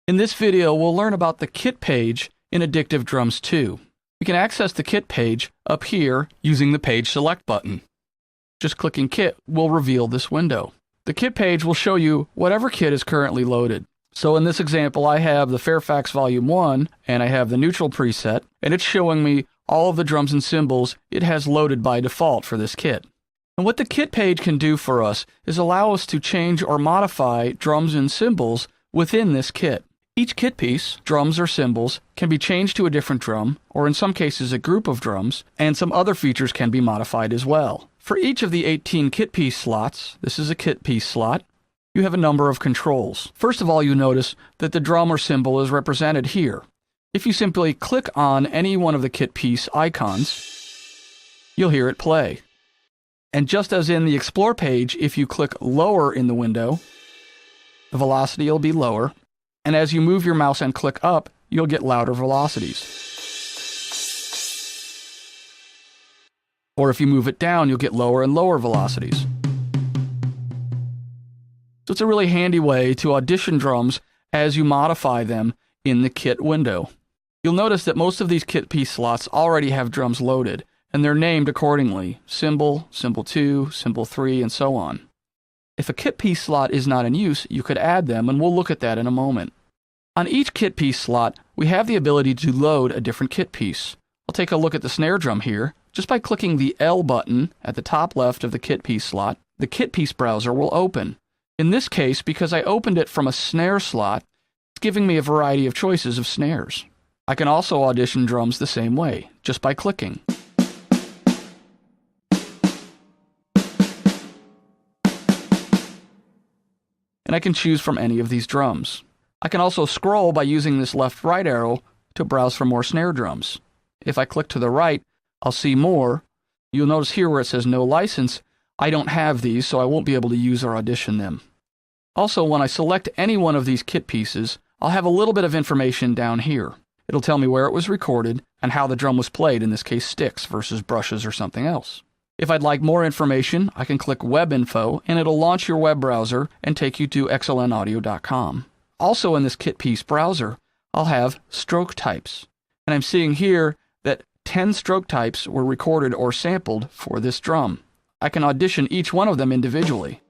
In this video, we'll learn about the kit page in Addictive Drums 2. We can access the kit page up here using the Page Select button. Just clicking Kit will reveal this window. The kit page will show you whatever kit is currently loaded. So in this example, I have the Fairfax Volume 1, and I have the neutral preset, and it's showing me all of the drums and cymbals it has loaded by default for this kit. And what the kit page can do for us is allow us to change or modify drums and cymbals within this kit. Each kit piece, drums or cymbals, can be changed to a different drum, or in some cases a group of drums, and some other features can be modified as well. For each of the 18 kit piece slots, this is a kit piece slot, you have a number of controls. First of all, you notice that the drum or cymbal is represented here. If you simply click on any one of the kit piece icons, you'll hear it play. And just as in the Explore page, if you click lower in the window, the velocity will be lower. And as you move your mouse and click up, you'll get louder velocities. Or if you move it down, you'll get lower and lower velocities. So it's a really handy way to audition drums as you modify them in the kit window. You'll notice that most of these kit piece slots already have drums loaded, and they're named accordingly: cymbal, cymbal 2, cymbal 3, and so on. If a kit piece slot is not in use, you could add them, and we'll look at that in a moment. On each kit piece slot, we have the ability to load a different kit piece. I'll take a look at the snare drum here. Just by clicking the L button at the top left of the kit piece slot, the kit piece browser will open. In this case, because I opened it from a snare slot, it's giving me a variety of choices of snares. I can also audition drums the same way, just by clicking. And I can choose from any of these drums. I can also scroll by using this left-right arrow to browse for more snare drums. If I click to the right, I'll see more. You'll notice here where it says no license, I don't have these, so I won't be able to use or audition them. Also, when I select any one of these kit pieces, I'll have a little bit of information down here. It'll tell me where it was recorded and how the drum was played, in this case sticks versus brushes or something else. If I'd like more information, I can click Web Info, and it'll launch your web browser and take you to xlnaudio.com. Also in this kit piece browser, I'll have stroke types. And I'm seeing here that 10 stroke types were recorded or sampled for this drum. I can audition each one of them individually.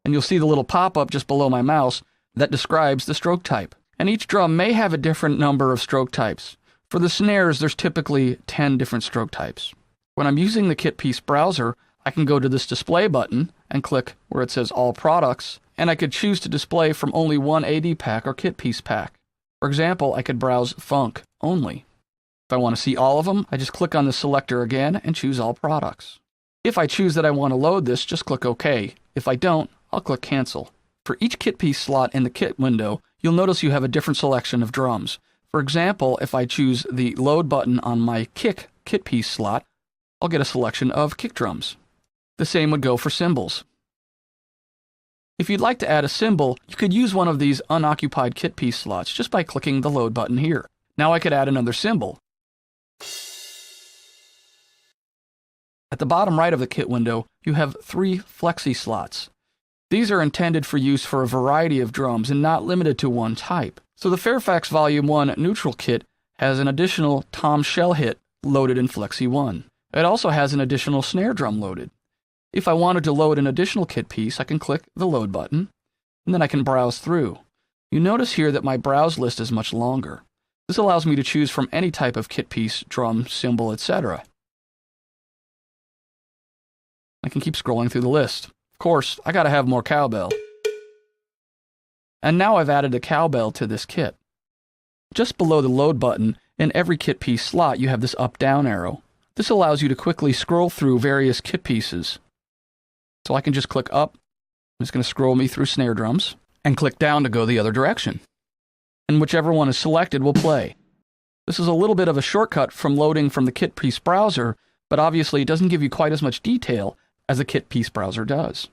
And you'll see the little pop-up just below my mouse that describes the stroke type. And each drum may have a different number of stroke types. For the snares, there's typically 10 different stroke types. When I'm using the kit piece browser, I can go to this display button and click where it says All Products, and I could choose to display from only one AD pack or kit piece pack. For example, I could browse Funk only. If I want to see all of them, I just click on the selector again and choose All Products. If I choose that I want to load this, just click OK. If I don't, I'll click Cancel. For each kit piece slot in the kit window, you'll notice you have a different selection of drums. For example, if I choose the Load button on my Kick kit piece slot, I'll get a selection of kick drums. The same would go for cymbals. If you'd like to add a cymbal, you could use one of these unoccupied kit piece slots just by clicking the Load button here. Now I could add another cymbal. At the bottom right of the kit window, you have 3 flexi slots. These are intended for use for a variety of drums and not limited to one type. So the Fairfax Volume 1 neutral kit has an additional tom shell hit loaded in Flexi 1. It also has an additional snare drum loaded. If I wanted to load an additional kit piece, I can click the Load button, and then I can browse through. You notice here that my browse list is much longer. This allows me to choose from any type of kit piece, drum, cymbal, etc. I can keep scrolling through the list. Of course, I gotta have more cowbell. And now I've added a cowbell to this kit. Just below the Load button, in every kit piece slot, you have this up-down arrow. This allows you to quickly scroll through various kit pieces. So I can just click up, it's going to scroll me through snare drums, and click down to go the other direction. And whichever one is selected will play. This is a little bit of a shortcut from loading from the kit piece browser, but obviously it doesn't give you quite as much detail as the kit piece browser does.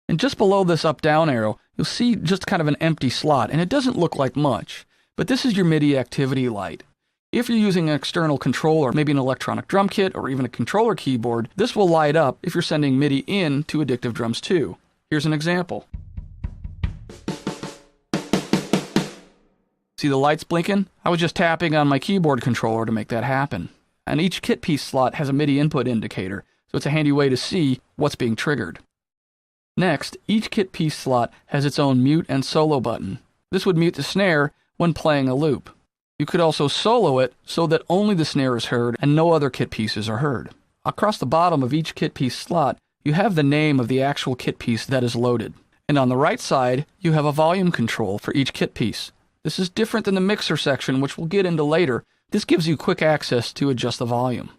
And just below this up-down arrow, you'll see just kind of an empty slot, and it doesn't look like much, but this is your MIDI activity light. If you're using an external controller, maybe an electronic drum kit or even a controller keyboard, this will light up if you're sending MIDI in to Addictive Drums 2. Here's an example. See the lights blinking? I was just tapping on my keyboard controller to make that happen. And each kit piece slot has a MIDI input indicator, so it's a handy way to see what's being triggered. Next, each kit piece slot has its own mute and solo button. This would mute the snare when playing a loop. You could also solo it so that only the snare is heard and no other kit pieces are heard. Across the bottom of each kit piece slot, you have the name of the actual kit piece that is loaded. And on the right side, you have a volume control for each kit piece. This is different than the mixer section, which we'll get into later. This gives you quick access to adjust the volume.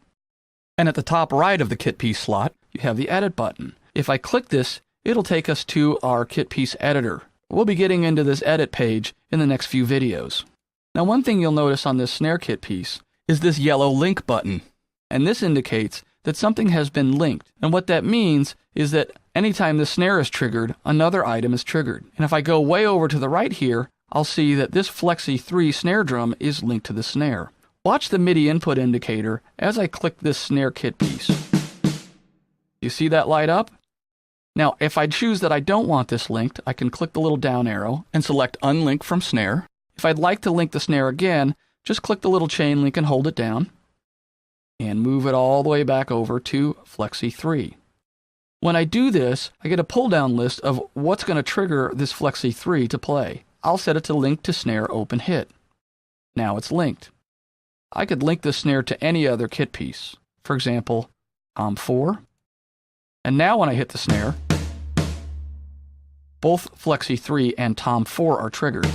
And at the top right of the kit piece slot, you have the edit button. If I click this, it'll take us to our kit piece editor. We'll be getting into this edit page in the next few videos. Now, one thing you'll notice on this snare kit piece is this yellow link button. And this indicates that something has been linked. And what that means is that anytime the snare is triggered, another item is triggered. And if I go way over to the right here, I'll see that this Flexi 3 snare drum is linked to the snare. Watch the MIDI input indicator as I click this snare kit piece. You see that light up? Now, if I choose that I don't want this linked, I can click the little down arrow and select Unlink from Snare. If I'd like to link the snare again, just click the little chain link and hold it down, and move it all the way back over to Flexi 3. When I do this, I get a pull-down list of what's going to trigger this Flexi 3 to play. I'll set it to Link to Snare Open Hit. Now it's linked. I could link the snare to any other kit piece. For example, Tom 4. And now when I hit the snare, both Flexi 3 and Tom 4 are triggered.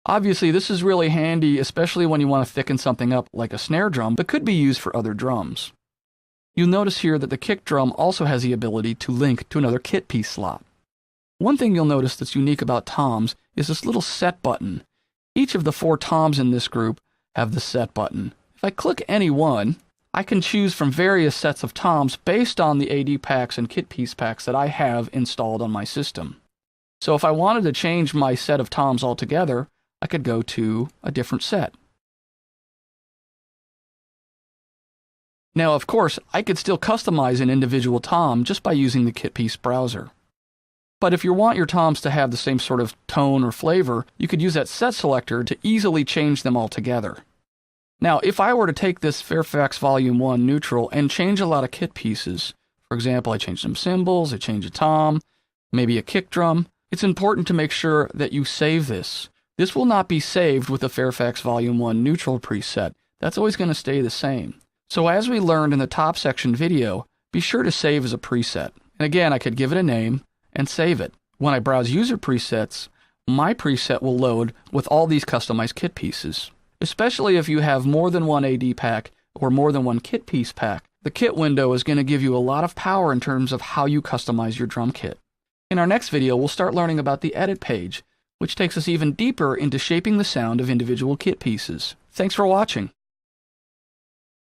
Obviously, this is really handy, especially when you want to thicken something up like a snare drum, but could be used for other drums. You'll notice here that the kick drum also has the ability to link to another kit piece slot. One thing you'll notice that's unique about toms is this little set button. Each of the 4 toms in this group have the set button. If I click any one, I can choose from various sets of toms based on the AD packs and kit piece packs that I have installed on my system. So if I wanted to change my set of toms altogether, I could go to a different set. Now, of course, I could still customize an individual tom just by using the kit piece browser. But if you want your toms to have the same sort of tone or flavor, you could use that set selector to easily change them all together. Now, if I were to take this Fairfax Volume 1 neutral and change a lot of kit pieces, for example, I change some cymbals, I change a tom, maybe a kick drum, it's important to make sure that you save this. This will not be saved with the Fairfax Volume 1 neutral preset. That's always going to stay the same. So as we learned in the top section video, be sure to save as a preset. And again, I could give it a name and save it. When I browse user presets, my preset will load with all these customized kit pieces. Especially if you have more than one AD pack or more than one kit piece pack, the kit window is going to give you a lot of power in terms of how you customize your drum kit. In our next video, we'll start learning about the edit page, which takes us even deeper into shaping the sound of individual kit pieces. Thanks for watching.